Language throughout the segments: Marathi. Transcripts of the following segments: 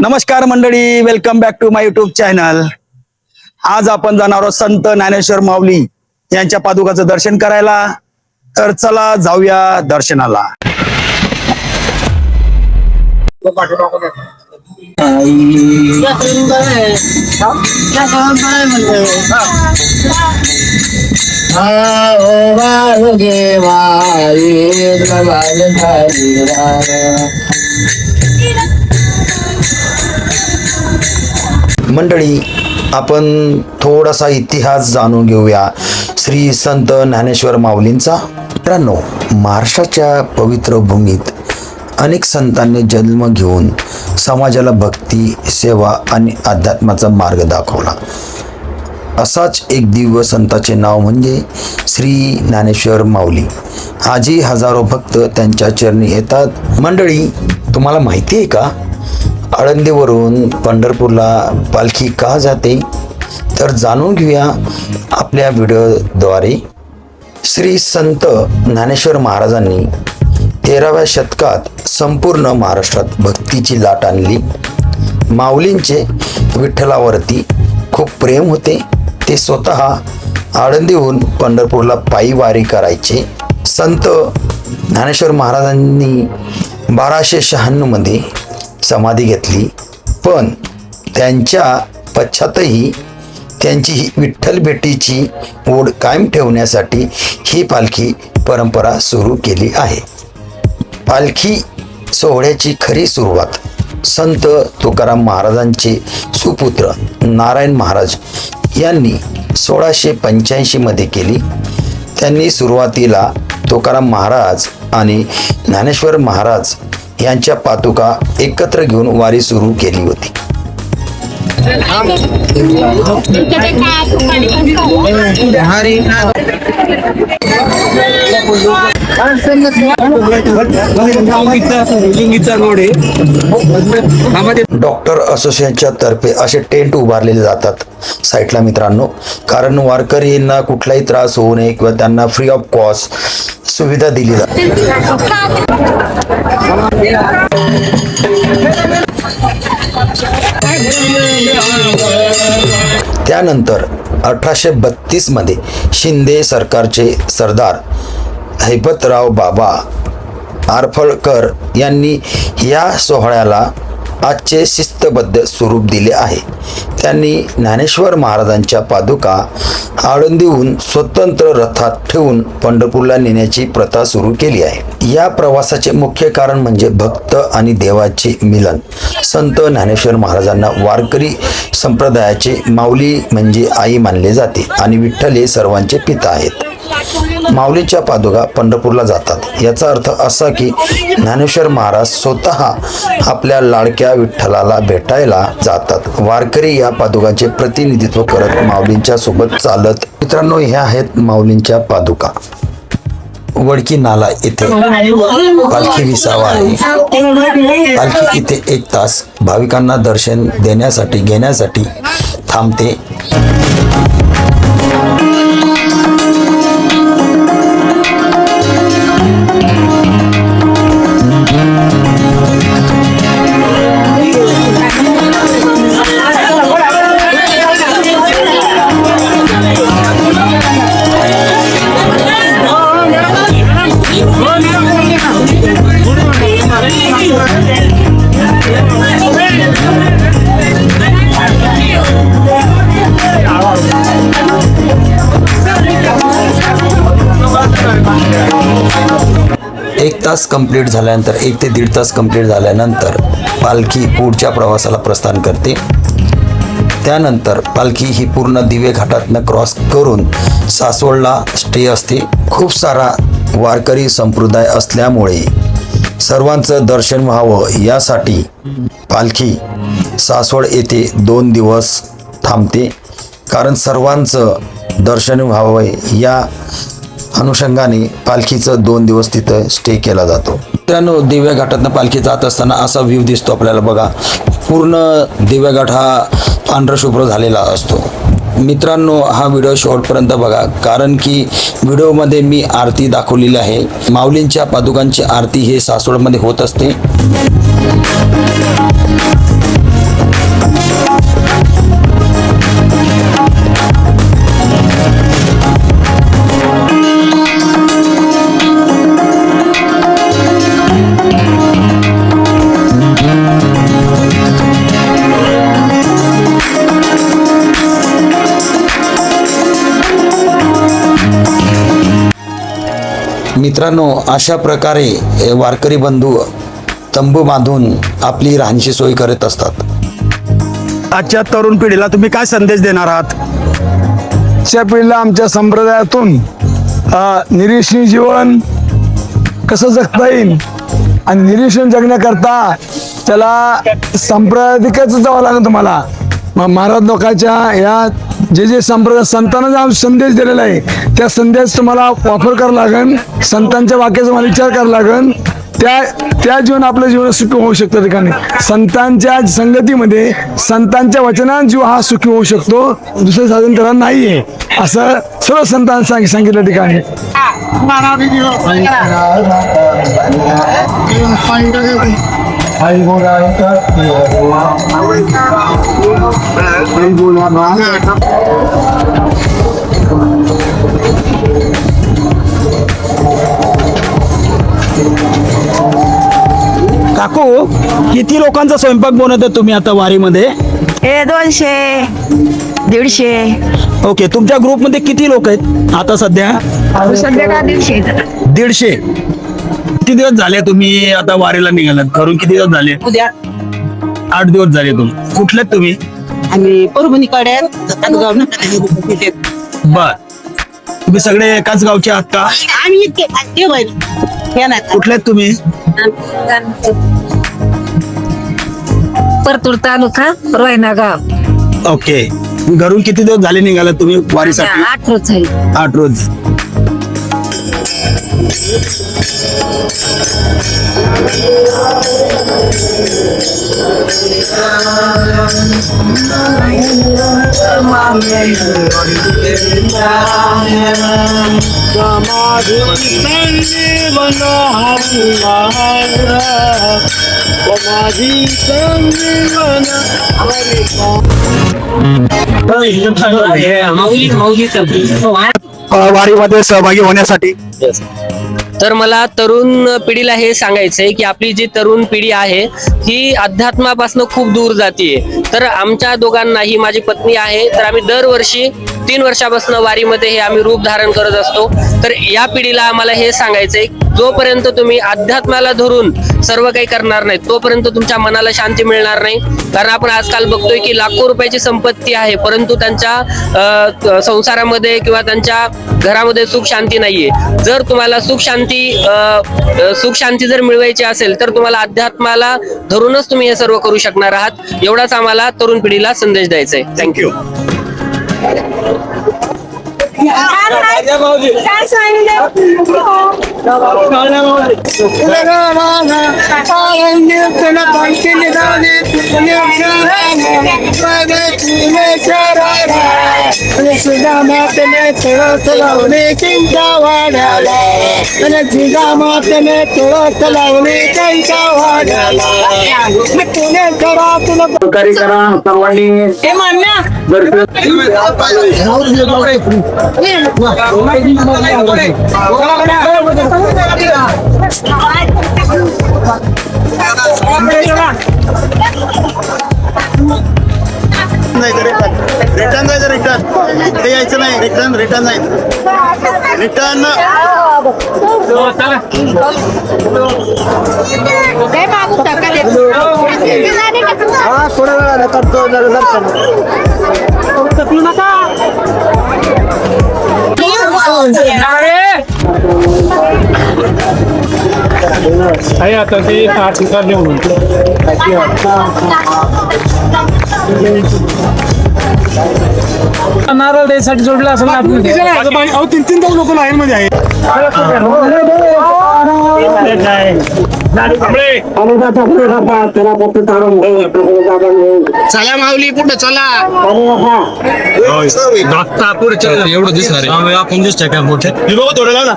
नमस्कार मंडळी, welcome back to my YouTube channel. आज आपण जाणार आहोत संत ज्ञानेश्वर माऊली यांच्या पादुकाचं दर्शन करायला. तर चला जाऊया दर्शनाला. मंडळी, आपण थोडासा इतिहास जाणून घेऊया श्री संत ज्ञानेश्वर माऊलींचा. मित्रांनो, महाराष्ट्राच्या पवित्र भूमीत अनेक संतांनी जन्म घेऊन समाजाला भक्ती, सेवा आणि अध्यात्माचा मार्ग दाखवला. असाच एक दिव्य संताचे नाव म्हणजे श्री ज्ञानेश्वर माऊली. आजही हजारो भक्त त्यांच्या चरणी येतात. मंडळी, तुम्हाला माहिती आहे का, आळंदीवरून पंढरपूरला पालखी का जाते? तर जाणून घेऊया आपल्या व्हिडिओद्वारे. श्री संत ज्ञानेश्वर महाराजांनी 13व्या शतकात संपूर्ण महाराष्ट्रात भक्तीची लाट आणली. माऊलींचे विठ्ठलावरती खूप प्रेम होते. ते स्वतः आळंदीहून पंढरपूरला पायी वारी करायचे. संत ज्ञानेश्वर महाराजांनी 1296 मध्ये समाधी घेतली, पण त्यांच्या पश्चातही त्यांची ही विठ्ठल भेटीची ओढ कायम ठेवण्यासाठी ही पालखी परंपरा सुरू केली आहे. पालखी सोहळ्याची खरी सुरुवात संत तुकाराम महाराजांचे सुपुत्र नारायण महाराज यांनी 1685 मध्ये केली. त्यांनी सुरुवातीला तुकाराम महाराज आणि ज्ञानेश्वर महाराज यांच्या पादुका एकत्र घेऊन वारी सुरू केली होती. डॉक्टर असोसिएशनच्या तर्फे असे टेंट उभारलेले जातात साईटला मित्रांनो, कारण वारकरींना कुठलाही त्रास होऊ नये किंवा त्यांना फ्री ऑफ कॉस्ट सुविधा दिली जाते. त्यानंतर 1832 मध्ये शिंदे सरकारचे सरदार हैबतराव बाबा आरफळकर यांनी या सोहळ्याला आजचे शिस्तबद्ध स्वरूप दिले आहे. त्यांनी ज्ञानेश्वर महाराजांच्या पादुका आळंदीहून स्वतंत्र रथात ठेवून पंढरपूरला नेण्याची प्रथा सुरू केली आहे. या प्रवासाचे मुख्य कारण म्हणजे भक्त आणि देवाचे मिलन. संत ज्ञानेश्वर महाराजांना वारकरी संप्रदायाचे माऊली म्हणजे आई मानले जाते आणि विठ्ठल हे सर्वांचे पिता आहेत. माऊलींच्या पादुका पंढरपूरला जातात. याचा अर्थ असा की ज्ञानेश्वर महाराज स्वतः आपल्या लाडक्या विठ्ठलाला भेटायला जातात. वारकरी या पादुकांचे प्रतिनिधित्व करत माऊलींच्या सोबत चालत. मित्रांनो, ह्या आहेत माऊलींच्या पादुका. वडकी नाला येथे पालखी विसावा आहे. पालखी इथे 1 तास भाविकांना दर्शन घेण्यासाठी थांबते. एक तास कंप्लीट झाल्यानंतर 1 ते 1.5 तास कंप्लीट झाल्यानंतर पालखी पुढच्या प्रवासाला प्रस्थान करते. त्यानंतर पालखी ही पूर्ण दिवे घाटातनं क्रॉस करून सासवडला स्टे असते. खूप सारा वारकरी संप्रदाय असल्यामुळे सर्वांचं दर्शन व्हावं यासाठी पालखी सासवड येथे 2 दिवस थांबते, कारण सर्वांचं दर्शन व्हावं या अनुषंगाने पालखीचं 2 दिवस तिथं स्टे केला जातो. मित्रांनो, दिव्या घाटातनं पालखी जात असताना असा व्ह्यू दिसतो आपल्याला बघा. पूर्ण दिव्या घाट हा पांढरा शुभ्र झालेला असतो. मित्रांनो, हा व्हिडिओ शेवटपर्यंत बघा, कारण की व्हिडिओमध्ये मी आरती दाखवलेली आहे. माऊलींच्या पादुकांची आरती हे सासवडमध्ये होत असते. मित्रांनो, अशा प्रकारे वारकरी बंधू तंबू बांधून आपली राहण्याची सोय करत असतात. आजच्या तरुण पिढीला तुम्ही काय संदेश देणार आहात? आजच्या पिढीला आमच्या संप्रदायातून निरीक्षणी जीवन कसं जगता येईल आणि निरीक्षण जगण्याकरता त्याला संप्रदायिकच जावं लागेल तुम्हाला. महाराज लोकांच्या या जे संप्रदाय संतांना जो संदेश दिलेला आहे त्या संदेश तुम्हाला वापर करावा लागेल. संतांच्या वाक्याचा मला विचार करावा लागेल. त्या जीवन आपलं जीवन सुखी होऊ शकतं. ठिकाणी संतांच्या संगतीमध्ये संतांच्या वचनात जीव हा सुखी होऊ शकतो. दुसरं साधन त्याला नाही आहे असं सर्व संतांनी सांगितलं ठिकाणी. काकू, किती लोकांचा स्वयंपाक बनवता तुम्ही आता वारीमध्ये? 200 150. ओके, तुमच्या ग्रुपमध्ये किती लोक आहेत आता सध्या? सध्या 150. किती दिवस झाले तुम्ही आता वारीला निघालात? घरून किती दिवस झाले? उद्या 8 दिवस झाले. कुठले तुम्ही? आम्ही परभणीकडे बर, तुम्ही सगळे एकाच गावचे आहात का? आम्ही इतके कुठले तुम्ही? परतूर तालुका रोयना गाव. ओके, घरून किती दिवस झाले निघालात तुम्ही वारीसाठी? 8 रोज झाली. 8 रोज. वारीमध्ये सहभागी होण्यासाठी तर मला तरुण पिढीला हे सांगायचंय की आपली जी तरुण पिढी आहे ही अध्यात्मापासून खूप दूर जातीये. तर आमच्या दोघांनाही, माझी पत्नी आहे, तर आम्ही दरवर्षी 3 वर्षापासून वारीमध्ये हे आम्ही रूप धारण करत असतो. तर या पिढीला आम्हाला हे सांगायचंय, जोपर्यंत तुम्ही अध्यात्माला धरून सर्व काही करणार नाही तोपर्यंत तुमच्या मनाला शांती मिळणार नाही. कारण आपण आजकाल बघतोय की लाखो रुपयाची संपत्ती आहे, परंतु त्यांच्या संसारामध्ये किंवा त्यांच्या घरामध्ये सुख शांती नाहीये. जर तुम्हाला सुख शांती जर मिळवायची असेल तर तुम्हाला अध्यात्माला धरूनच तुम्ही हे सर्व करू शकणार आहात. एवढाच आम्हाला तरुण पिढीला संदेश द्यायचा आहे. थँक्यू. रिटर्न जायचं. रिटर्न ते यायचं नाही. रिटर्न जायचं. रिटर्न थोड्या वेळाने करतो. आता ते नारळ द्यायसाठी जोडला असं आपण 3 लोक लाईन मध्ये आहेत. चला माऊली पुढे चला. एवढं दिसणार आपण दिसतंय काय मोठे थोडं लाव ना.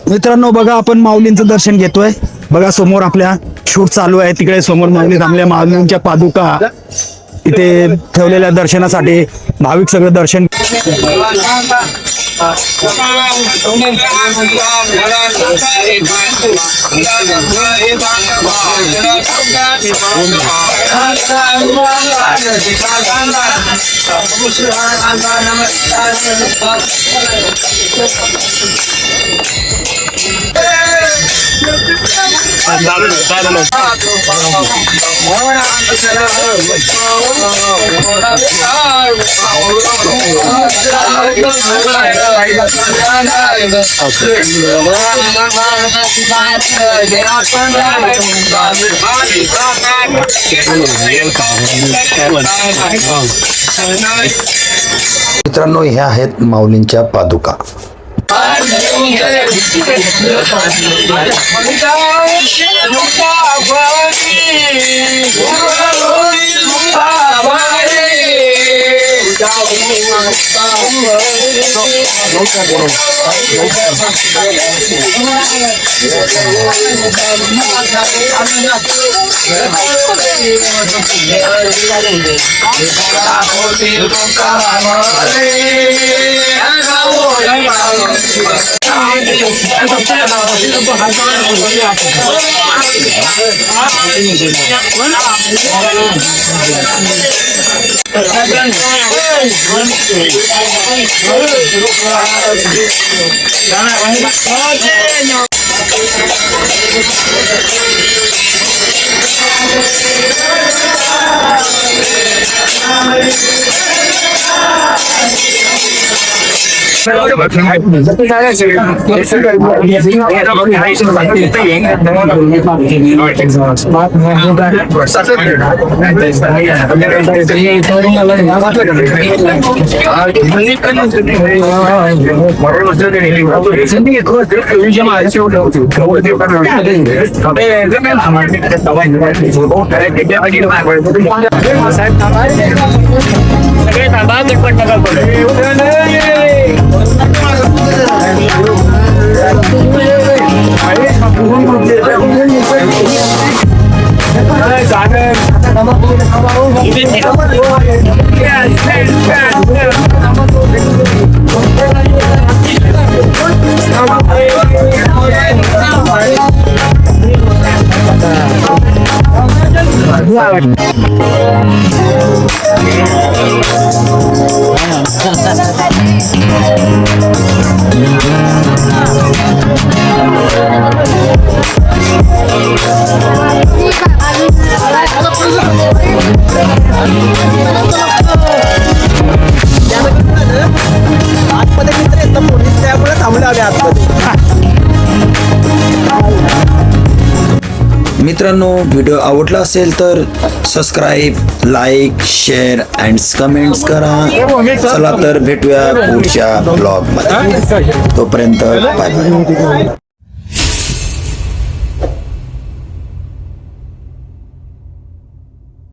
मित्रांनो बघा, आपण माऊलींचं दर्शन घेतोय. बघा समोर आपल्या शूट चालू आहे. तिकडे समोर माऊली थांबल्या, माऊलींच्या पादुका इथे ठेवलेल्या दर्शनासाठी भाविक सगळं दर्शन. मित्रांनो, ह्या आहेत माऊलींच्या पादुका. मित्रांनो, व्हिडिओ आवडला असेल तर subscribe, like, share and comments करा. चला तर भेटूया पुढच्या ब्लॉग मध्ये. तोपर्यंत बाय बाय.